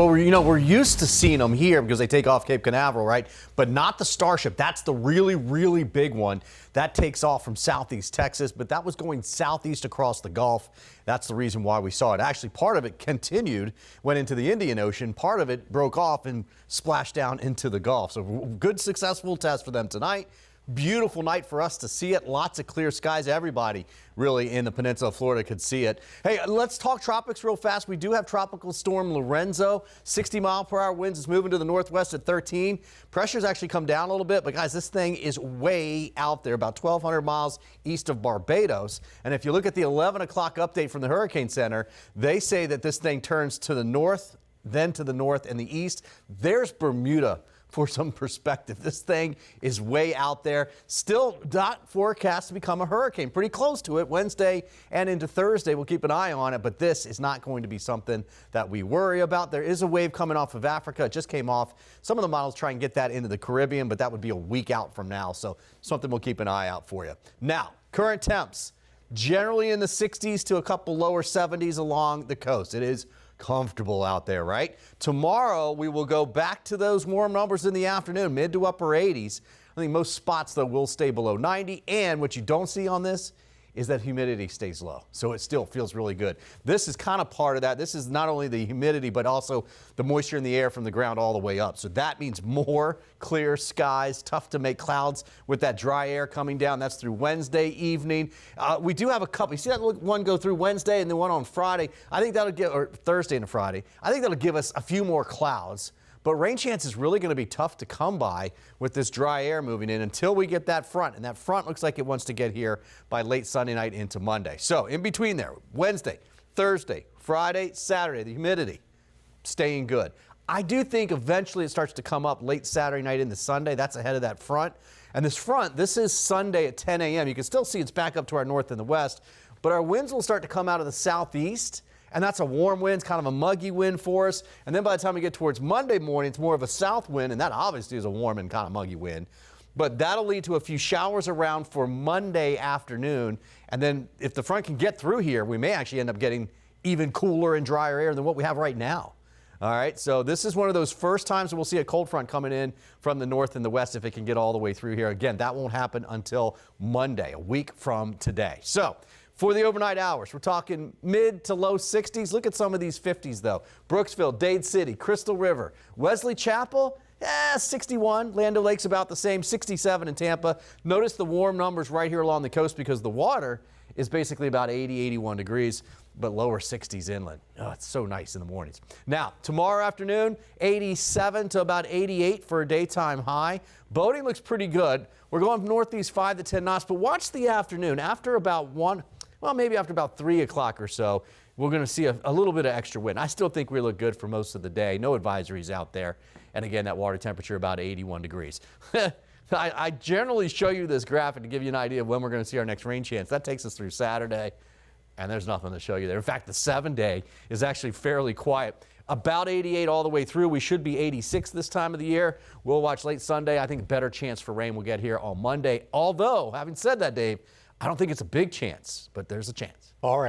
Well, we're used to seeing them here because they take off Cape Canaveral, right? But not the Starship. That's the really, really big one. That takes off from southeast Texas, but that was going southeast across the Gulf. That's the reason why we saw it. Actually, part of it continued, went into the Indian Ocean. Part of it broke off and splashed down into the Gulf. So good, successful test for them tonight. Beautiful night for us to see it. Lots of clear skies. Everybody really in the peninsula of Florida could see it. Hey, let's talk tropics real fast. We do have Tropical Storm Lorenzo. 60-mile-per-hour winds. It's moving to the northwest at 13. Pressure's actually come down a little bit, but guys, this thing is way out there, about 1,200 miles east of Barbados. And if you look at the 11 o'clock update from the Hurricane Center, they say that this thing turns to the north, then to the north and the east. There's Bermuda. For some perspective, this thing is way out there. Still not forecast to become a hurricane. Pretty close to it Wednesday and into Thursday. We'll keep an eye on it, but this is not going to be something that we worry about. There is a wave coming off of Africa. It just came off. Some of the models try and get that into the Caribbean, but that would be a week out from now. So something we'll keep an eye out for you. Now, current temps generally in the 60s to a couple lower 70s along the coast. It is comfortable out there, right? Tomorrow, we will go back to those warm numbers in the afternoon, mid to upper 80s. I think most spots, though, will stay below 90. And what you don't see on this is that humidity stays low. So it still feels really good. This is kind of part of that. This is not only the humidity, but also the moisture in the air from the ground all the way up. So that means more clear skies. Tough to make clouds with that dry air coming down. That's through Wednesday evening. We do have a couple. You see that one go through Wednesday and then one on Friday? I think that'll give, or Thursday and Friday. I think that'll give us a few more clouds. But rain chance is really going to be tough to come by with this dry air moving in until we get that front. And that front looks like it wants to get here by late Sunday night into Monday. So in between there, Wednesday, Thursday, Friday, Saturday, the humidity staying good. I do think eventually it starts to come up late Saturday night into Sunday. That's ahead of that front. And this front, this is Sunday at 10 a.m. You can still see it's back up to our north and the west. But our winds will start to come out of the southeast. And that's a warm wind, kind of a muggy wind for us. And then by the time we get towards Monday morning, it's more of a south wind, and that obviously is a warm and kind of muggy wind. But that'll lead to a few showers around for Monday afternoon. And then if the front can get through here, we may actually end up getting even cooler and drier air than what we have right now. All right, so this is one of those first times that we'll see a cold front coming in from the north and the west if it can get all the way through here. Again, that won't happen until Monday, a week from today. So for the overnight hours, we're talking mid to low 60s. Look at some of these 50s, though. Brooksville, Dade City, Crystal River, Wesley Chapel, 61. Land O'Lakes about the same, 67 in Tampa. Notice the warm numbers right here along the coast because the water is basically about 80, 81 degrees, but lower 60s inland. Oh, it's so nice in the mornings. Now, tomorrow afternoon, 87 to about 88 for a daytime high. Boating looks pretty good. We're going northeast 5 to 10 knots, but watch the afternoon. After about maybe after about 3 o'clock or so, we're going to see a little bit of extra wind. I still think we look good for most of the day. No advisories out there. And again, that water temperature about 81 degrees. I generally show you this graphic to give you an idea of when we're going to see our next rain chance. That takes us through Saturday, and there's nothing to show you there. In fact, the 7-day is actually fairly quiet. About 88 all the way through. We should be 86 this time of the year. We'll watch late Sunday. I think a better chance for rain will get here on Monday. Although, having said that, Dave, I don't think it's a big chance, but there's a chance. All right.